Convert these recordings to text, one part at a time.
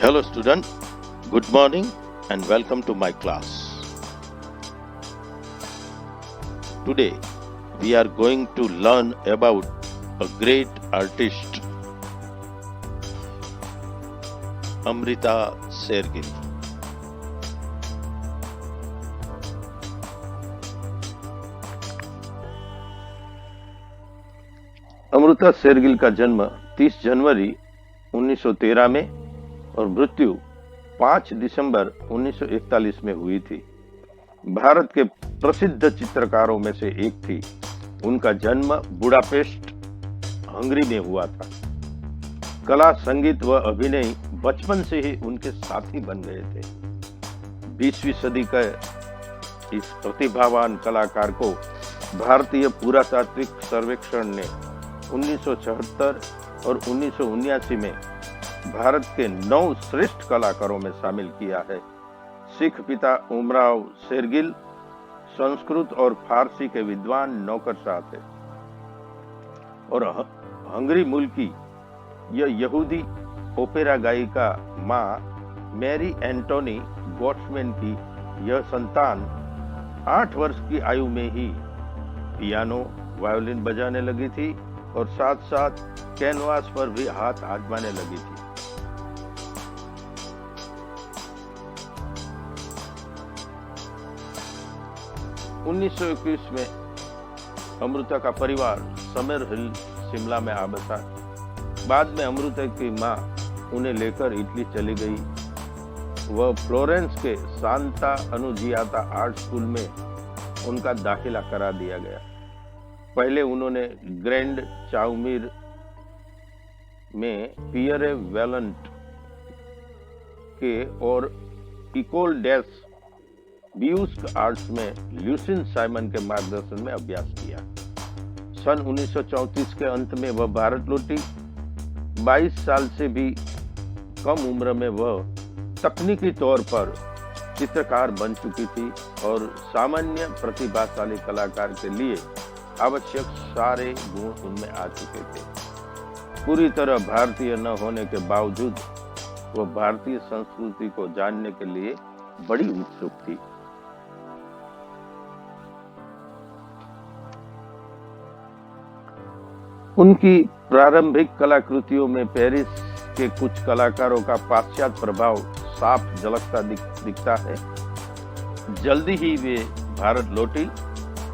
Hello student, good morning and welcome to my class. Today we are going to learn about a great artist, Amrita Shergill. Amrita Shergill का जन्म 30 जनवरी 1913 में और मृत्यु 5 दिसंबर 1941 में हुई थी। भारत के प्रसिद्ध चित्रकारों में से एक थी। उनका जन्म बुडापेस्ट, हंगरी में हुआ था। कला, संगीत व अभिनय बचपन से ही उनके साथी बन गए थे। 20वीं सदी के इस प्रतिभावान कलाकार को भारतीय पुरातात्विक सर्वेक्षण ने 1976 और 1979 में भारत के 9 श्रेष्ठ कलाकारों में शामिल किया है। सिख पिता उमराव शेरगिल संस्कृत और फारसी के विद्वान नौकरशाह थे और हंगरी मूल की यह यहूदी ओपेरा गायिका मां मैरी एंटोनी गोट्समैन की यह संतान 8 वर्ष की आयु में ही पियानो, वायोलिन बजाने लगी थी और साथ साथ कैनवास पर भी हाथ आजमाने लगी थी। उन्नीस में अमृता का परिवार समर हिल, शिमला में आ बसा। बाद में अमृता की मां उन्हें लेकर इटली चली गई। वह फ्लोरेंस के सांता अनुजियाता आर्ट स्कूल में उनका दाखिला करा दिया गया। पहले उन्होंने ग्रैंड चाउमीर में पियरे वेलेंट के और इकोल डेस ब्यूस्क आर्ट्स में ल्यूसिन साइमन के मार्गदर्शन में अभ्यास किया। सन 1934 के अंत में वह भारत लौटी। 22 साल से भी कम उम्र में वह तकनीकी तौर पर चित्रकार बन चुकी थी और सामान्य प्रतिभाशाली कलाकार के लिए आवश्यक सारे गुण उनमें आ चुके थे। पूरी तरह भारतीय न होने के बावजूद वह भारतीय संस्कृति को जानने के लिए बड़ी उत्सुक थी। उनकी प्रारंभिक कलाकृतियों में पेरिस के कुछ कलाकारों का पाश्चात्य प्रभाव साफ झलकता दिखता है। जल्दी ही वे भारत लौटी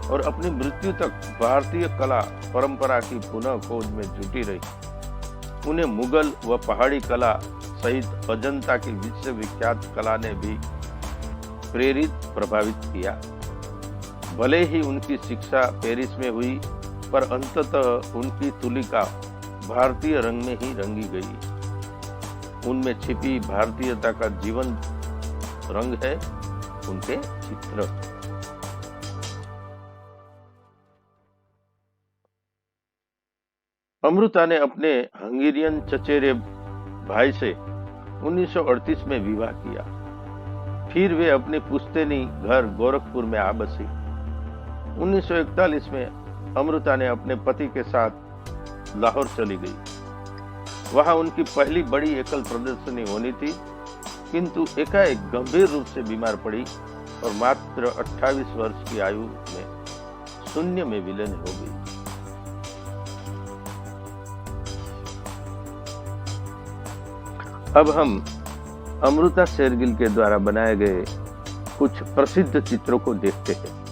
और अपनी मृत्यु तक भारतीय कला परंपरा की पुनः खोज में जुटी रही। उन्हें मुगल व पहाड़ी कला सहित अजंता की विश्वविख्यात कला ने भी प्रेरित प्रभावित किया। भले ही उनकी शिक्षा पेरिस में हुई, पर अंततः उनकी तुलिका भारतीय रंग में ही रंगी गई। उनमें छिपी भारतीयता का जीवन रंग है उनके चित्र। अमृता ने अपने हंगेरियन चचेरे भाई से 1938 में विवाह किया। फिर वे अपने पुश्तैनी घर गोरखपुर में आ बसी। 1941 में अमृता ने अपने पति के साथ लाहौर चली गई। वहां उनकी पहली बड़ी एकल प्रदर्शनी होनी थी, किंतु एकाएक गंभीर रूप से बीमार पड़ी और मात्र 28 वर्ष की आयु में शून्य में विलीन हो गई। अब हम अमृता शेरगिल के द्वारा बनाए गए कुछ प्रसिद्ध चित्रों को देखते हैं।